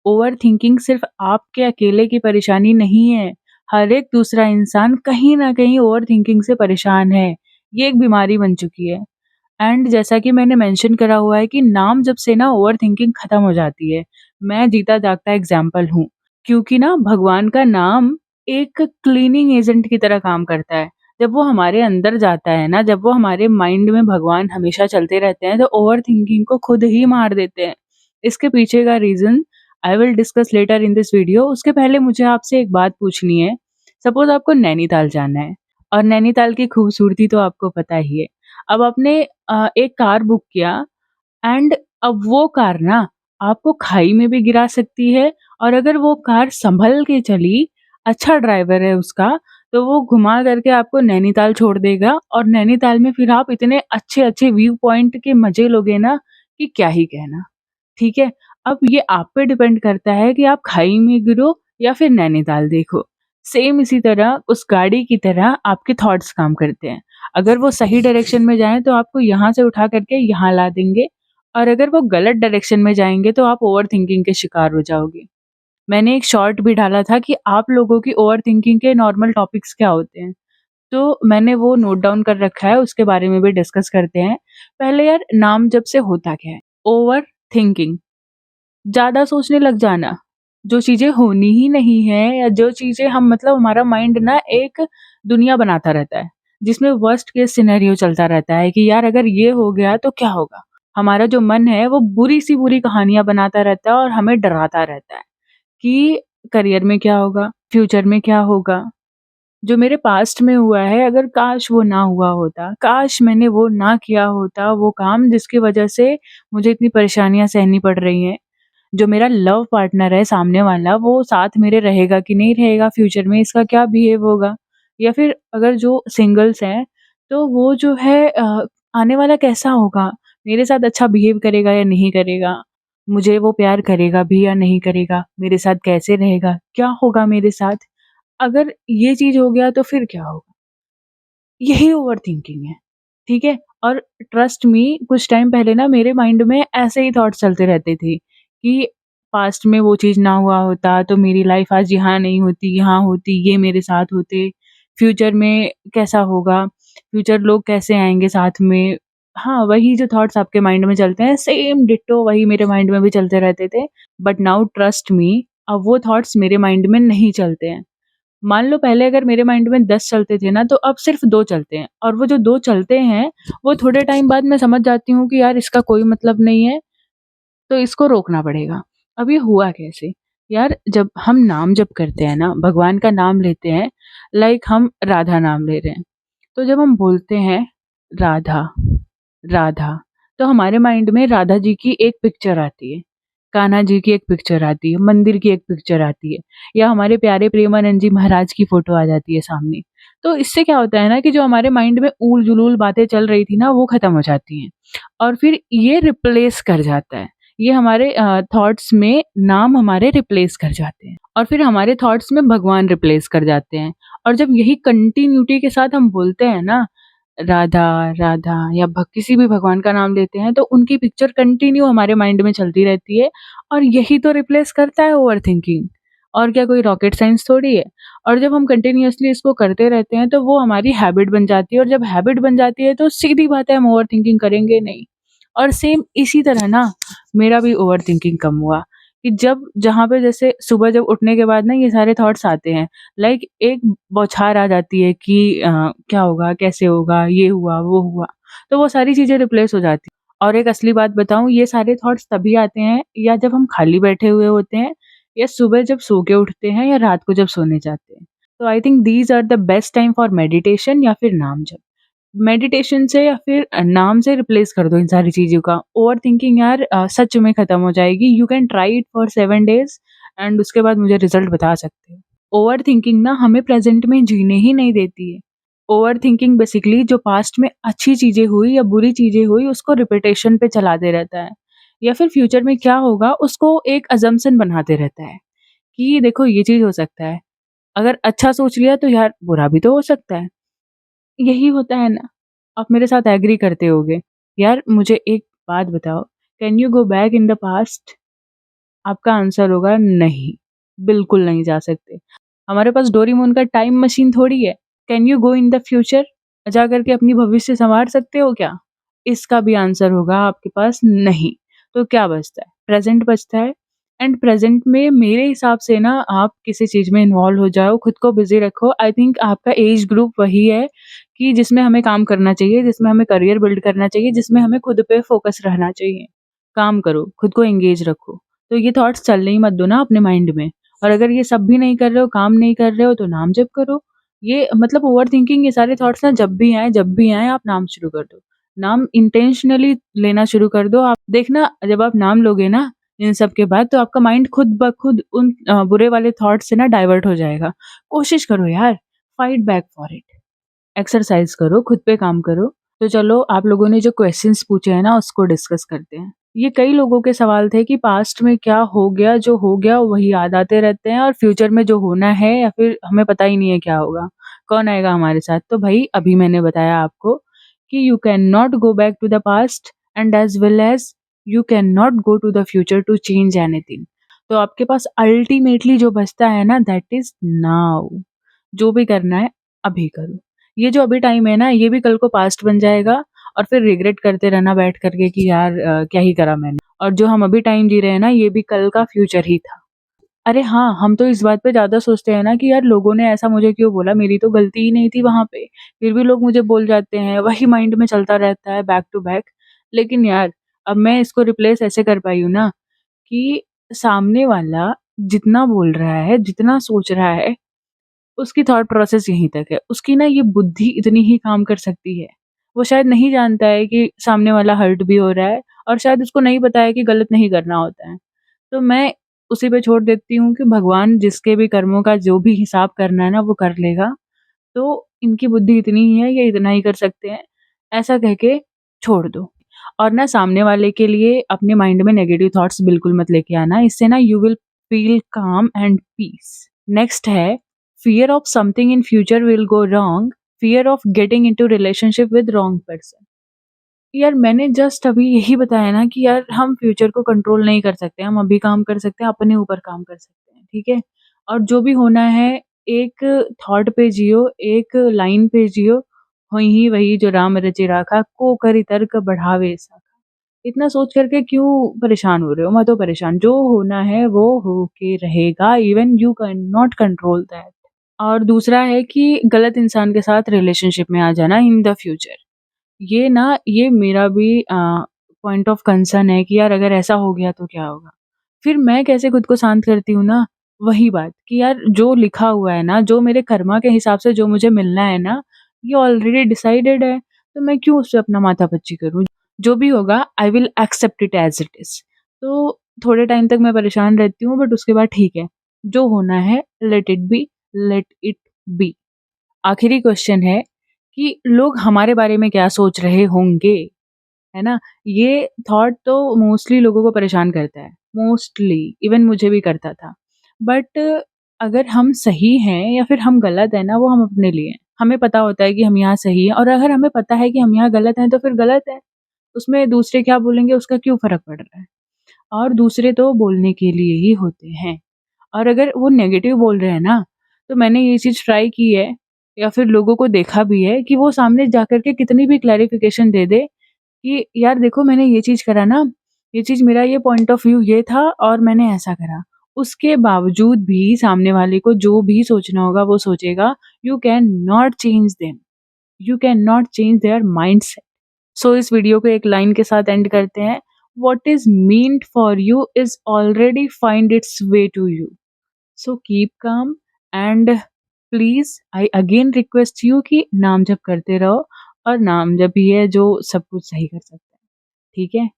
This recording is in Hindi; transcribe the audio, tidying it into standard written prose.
ओवरथिंकिंग सिर्फ़ आपके अकेले की परेशानी नहीं है। हर एक दूसरा इंसान कहीं न कहीं ओवरथिंकिंग से परेशान है। ये एक बीमारी बन चुकी है। एंड जैसा कि मैंने मेंशन करा हुआ है कि नाम जब से ना ओवरथिंकिंग खत्म हो जाती है। मैं जीता जागता एग्ज़ाम्पल हूँ। क्योंकि ना भगवान का नाम एक क्लीनिंग एजेंट की तरह काम करता है। जब वो हमारे अंदर जाता है ना, जब वो हमारे माइंड में भगवान हमेशा चलते रहते हैं, तो ओवरथिंकिंग को खुद ही मार देते हैं। इसके पीछे का reason I will discuss later in this video. उसके पहले मुझे आपसे एक बात पूछनी है। सपोज़ आपको नैनीताल जाना है और नैनीताल की खूबसूरती तो आपको पता ही है। अब आपने एक कार बुक किया एंड अब वो कार ना आपको खाई में भी गिरा सकती है, और अगर वो कार सँभल के चली, अच्छा ड्राइवर है उसका, तो वो घुमा करके आपको नैनीताल छोड़ देगा और नैनीताल में फिर आप इतने अच्छे-अच्छे व्यू पॉइंट के मज़े लोगे ना कि क्या ही कहना। ठीक है? अब ये आप पे डिपेंड करता है कि आप खाई में गिरो या फिर नैनीताल देखो। सेम इसी तरह उस गाड़ी की तरह आपके थॉट्स काम करते हैं। अगर वो सही डायरेक्शन में जाएँ तो आपको यहाँ से उठा करके यहाँ ला देंगे, और अगर वो गलत डायरेक्शन में जाएँगे तो आप ओवरथिंकिंग के शिकार हो जाओगे। मैंने एक शॉर्ट भी डाला था कि आप लोगों की ओवरथिंकिंग के नॉर्मल टॉपिक्स क्या होते हैं। तो मैंने वो नोट डाउन कर रखा है, उसके बारे में भी डिस्कस करते हैं। पहले यार, नाम जप से होता क्या है? ओवरथिंकिंग। ज़्यादा सोचने लग जाना, जो चीज़ें होनी ही नहीं है या जो चीज़ें हम मतलब हमारा माइंड ना एक दुनिया बनाता रहता है, जिसमें वर्स्ट केस सिनेरियो चलता रहता है कि यार अगर ये हो गया तो क्या होगा? हमारा जो मन है वो बुरी सी बुरी कहानियाँ बनाता रहता है और हमें डराता रहता है कि करियर में क्या होगा? फ्यूचर में क्या होगा? जो मेरे पास्ट में हुआ है, अगर काश वो ना हुआ होता, काश मैंने वो ना किया होता वो काम जिसकी वजह से मुझे इतनी परेशानियाँ सहनी पड़ रही हैं। जो मेरा लव पार्टनर है सामने वाला, वो साथ मेरे रहेगा कि नहीं रहेगा, फ्यूचर में इसका क्या बिहेव होगा? या फिर अगर जो सिंगल्स हैं, तो वो जो है आने वाला कैसा होगा? मेरे साथ अच्छा बिहेव करेगा या नहीं करेगा? मुझे वो प्यार करेगा भी या नहीं करेगा? मेरे साथ कैसे रहेगा? क्या होगा मेरे साथ? अगर ये चीज़ हो गया तो फिर क्या होगा? यही ओवरथिंकिंग है, ठीक है? और ट्रस्ट मी, कुछ टाइम पहले ना मेरे माइंड में ऐसे ही थॉट्स चलते रहते थे कि पास्ट में वो चीज़ ना हुआ होता तो मेरी लाइफ आज यहाँ नहीं होती, यहाँ होती, ये मेरे साथ होते। फ्यूचर में कैसा होगा? फ्यूचर लोग कैसे आएँगे साथ में? हाँ, वही जो थॉट्स आपके माइंड में चलते हैं, सेम डिट्टो वही मेरे माइंड में भी चलते रहते थे। बट नाउ ट्रस्ट मी, अब वो थॉट्स मेरे माइंड में नहीं चलते हैं। मान लो पहले अगर मेरे माइंड में 10 चलते थे ना, तो अब सिर्फ़ 2 चलते हैं, और वो जो 2 चलते हैं, वो थोड़े टाइम बाद मैं समझ जाती हूँ कि यार इसका कोई मतलब नहीं है, तो इसको रोकना पड़ेगा। अब ये हुआ कैसे? यार जब हम नाम जप करते हैं ना, भगवान का नाम लेते हैं, लाइक हम राधा नाम ले रहे हैं, तो जब हम बोलते हैं राधा, राधा, तो हमारे माइंड में राधा जी की एक पिक्चर आती है, कान्हा जी की एक पिक्चर आती है, मंदिर की एक पिक्चर आती है, या हमारे प्यारे प्रेमानंद जी महाराज की फ़ोटो आ जाती है सामने। तो इससे क्या होता है ना कि जो हमारे माइंड में ऊल-जुलूल बातें चल रही थी ना, वो ख़त्म हो जाती हैं, और फिर ये रिप्लेस कर जाता है। ये हमारे थॉट्स में नाम हमारे रिप्लेस कर जाते हैं, और फिर हमारे थॉट्स में भगवान रिप्लेस कर जाते हैं। और जब यही कंटिन्यूटी के साथ हम बोलते हैं ना, राधा, राधा, या किसी भी भगवान का नाम लेते हैं, तो उनकी पिक्चर कंटिन्यू हमारे माइंड में चलती रहती है, और यही तो रिप्लेस करता है ओवरथिंकिंग। और क्या कोई रॉकेट साइंस थोड़ी है। और जब हम कंटिन्यूअसली इसको करते रहते हैं तो वो हमारी हैबिट बन जाती है, और जब हैबिट बन जाती है तो सीधी बात है, हम ओवरथिंकिंग करेंगे नहीं। और सेम इसी तरह ना मेरा भी ओवरथिंकिंग कम हुआ कि जब जहाँ पे जैसे सुबह जब उठने के बाद ना ये सारे थॉट्स आते हैं, लाइक एक बौछार आ जाती है कि क्या होगा, कैसे होगा, ये हुआ, वो हुआ, तो वो सारी चीज़ें रिप्लेस हो जाती हैं। और एक असली बात बताऊँ, ये सारे थॉट्स तभी आते हैं या जब हम खाली बैठे हुए होते हैं, या सुबह जब सो के उठते हैं, या रात को जब सोने जाते हैं। तो I think these are the best time for meditation या फिर नाम जप। मेडिटेशन से या फिर नाम से रिप्लेस कर दो इन सारी चीज़ों का। ओवरथिंकिंग यार सच में खत्म हो जाएगी। You can try it for 7 days and उसके बाद मुझे रिज़ल्ट बता सकते हो। ओवरथिंकिंग ना हमें प्रेज़ेंट में जीने ही नहीं देती है। ओवरथिंकिंग बेसिकली जो पास्ट में अच्छी चीज़ें हुई या बुरी चीज़ें हुई, उसको रिपिटेशन पे चलाते रहता है। या फिर फ्यूचर में क्या होगा उसको एक असम्पशन बनाते रहता है कि देखो ये चीज़ हो सकता है। अगर अच्छा सोच लिया तो यार बुरा भी तो हो सकता है। यही होता है ना। आप मेरे साथ एग्री करते होगे। यार मुझे एक बात बताओ, can you go back in the past? आपका आंसर होगा नहीं, बिल्कुल नहीं जा सकते। हमारे पास डोरेमोन का टाइम मशीन थोड़ी है। Can you go in the future? जा करके अपनी भविष्य सँवार सकते हो क्या? इसका भी आंसर होगा आपके पास नहीं। तो क्या बचता है? प्रेज़ेंट बचता है एंड प्रेज़ेंट में मेरे हिसाब से ना आप किसी चीज़ में इन्वॉल्व हो जाओ, खुद को बिज़ी रखो। आई थिंक आपका एज ग्रुप वही है कि जिसमें हमें काम करना चाहिए, जिसमें हमें करियर बिल्ड करना चाहिए, जिसमें हमें खुद पे फ़ोकस रहना चाहिए। काम करो, खुद को एंगेज रखो। तो ये थॉट्स चलने ही मत दो ना अपने माइंड में। और अगर ये सब भी नहीं कर रहे हो, काम नहीं कर रहे हो तो नाम जप करो। ये मतलब ओवरथिंकिंग ये सारे थॉट्स ना जब भी आएँ आप नाम शुरू कर दो। नाम इंटेंशनली लेना शुरू कर दो। आप देखना जब आप नाम लोगे ना इन सब के बाद तो आपका माइंड खुद ब खुद उन बुरे वाले थॉट्स से ना डाइवर्ट हो जाएगा। कोशिश करो यार, fight back for it. Exercise करो, खुद पे काम करो। तो चलो आप लोगों ने जो क्वेश्चन्स पूछे हैं ना उसको डिस्कस करते हैं। ये कई लोगों के सवाल थे कि पास्ट में क्या हो गया, जो हो गया वही याद आते रहते हैं और फ्यूचर में जो होना है या फिर हमें पता ही नहीं है क्या होगा, कौन आएगा हमारे साथ। तो भई अभी मैंने बताया आपको कि you can not go back to the past and as well as you can not go to the future to change anything. तो आपके पास अल्टीमेटली जो बचता है ना दैट इज़ नाउ। जो भी करना है अभी करो। ये जो अभी टाइम है ना ये भी कल को पास्ट बन जाएगा और फिर रिग्रेट करते रहना बैठ कर के कि यार क्या ही करा मैंने। और जो हम अभी टाइम जी रहे हैं ना ये भी कल का फ्यूचर ही था। अरे हाँ, हम तो इस बात पे ज़्यादा सोचते हैं ना कि यार लोगों ने ऐसा मुझे क्यों बोला, मेरी तो गलती ही नहीं थी वहाँ पे। फिर भी लोग मुझे बोल जाते हैं, वही माइंड में चलता रहता है बैक टू बैक। लेकिन यार अब मैं इसको रिप्लेस ऐसे कर पाई हूँ ना कि सामने वाला जितना बोल रहा है, जितना सोच रहा है उसकी थॉट प्रोसेस यहीं तक है। उसकी ना ये बुद्धि इतनी ही काम कर सकती है। वो शायद नहीं जानता है कि सामने वाला हर्ट भी हो रहा है और शायद उसको नहीं पता है कि गलत नहीं करना होता है। तो मैं उसी पे छोड़ देती हूँ कि भगवान जिसके भी कर्मों का जो भी हिसाब करना है ना वो कर लेगा। तो इनकी बुद्धि इतनी ही है, ये इतना ही कर सकते हैं, ऐसा कह के छोड़ दो। और ना सामने वाले के लिए अपने माइंड में नेगेटिव थॉट्स बिल्कुल मत लेके आना, इससे ना you will feel calm and peace. Next है fear of something in future will go wrong, fear of getting into relationship with wrong person. यार मैंने जस्ट अभी यही बताया ना कि यार हम फ्यूचर को कंट्रोल नहीं कर सकते, हम अभी काम कर सकते हैं, अपने ऊपर काम कर सकते हैं, ठीक है? और जो भी होना है एक थॉट पे जियो, एक लाइन पे जियो, होई ही वही जो राम रचि राखा, को करि तर्क बढ़ावे साखा। इतना सोच करके क्यों परेशान हो रहे हो? मत हो परेशान, जो होना है वो होके रहेगा, even you can not control that. और दूसरा है कि गलत इंसान के साथ रिलेशनशिप में आ जाना इन द फ्यूचर। ये ना ये मेरा भी पॉइंट ऑफ कंसर्न है कि यार अगर ऐसा हो गया तो क्या होगा? फिर मैं कैसे खुद को शांत करती हूँ ना, वही बात कि यार जो लिखा हुआ है ना, जो मेरे कर्मा के हिसाब से जो मुझे मिलना है ना, ये ऑलरेडी डिसाइडेड है, तो मैं क्यों उससे अपना माथापच्ची करूँ? जो भी होगा I will accept it as it is. तो थोड़े टाइम तक मैं परेशान रहती हूँ बट उसके बाद ठीक है, जो होना है लेट इट बी। आखिरी क्वेश्चन है कि लोग हमारे बारे में क्या सोच रहे होंगे, है ना? ये थॉट तो मोस्टली लोगों को परेशान करता है, मोस्टली इवन मुझे भी करता था। बट अगर हम सही हैं या फिर हम गलत हैं ना, वो हम अपने लिए हैं। हमें पता होता है कि हम यहाँ सही हैं और अगर हमें पता है कि हम यहाँ गलत हैं, तो फिर गलत है। उसमें दूसरे क्या बोलेंगे उसका क्यों फ़र्क पड़ रहा है? और दूसरे तो बोलने के लिए ही होते हैं। और अगर वो नेगेटिव बोल रहे हैं ना, तो मैंने ये चीज़ ट्राई की है या फिर लोगों को देखा भी है कि वो सामने जाकर के कितनी भी क्लैरिफ़िकेशन दे दे कि यार देखो मैंने ये चीज़ करा ना, ये चीज़ मेरा ये पॉइंट ऑफ व्यू ये था और मैंने ऐसा करा। उसके बावजूद भी सामने वाले को जो भी सोचना होगा वो सोचेगा। You can not change them, you can not change their mindset. So इस वीडियो को एक लाइन के साथ एंड करते हैं। What is meant for you is already find its way to you. So keep calm and please I again request you कि नाम जप करते रहो और नाम जप ही है जो सब कुछ सही कर सकता है। ठीक है?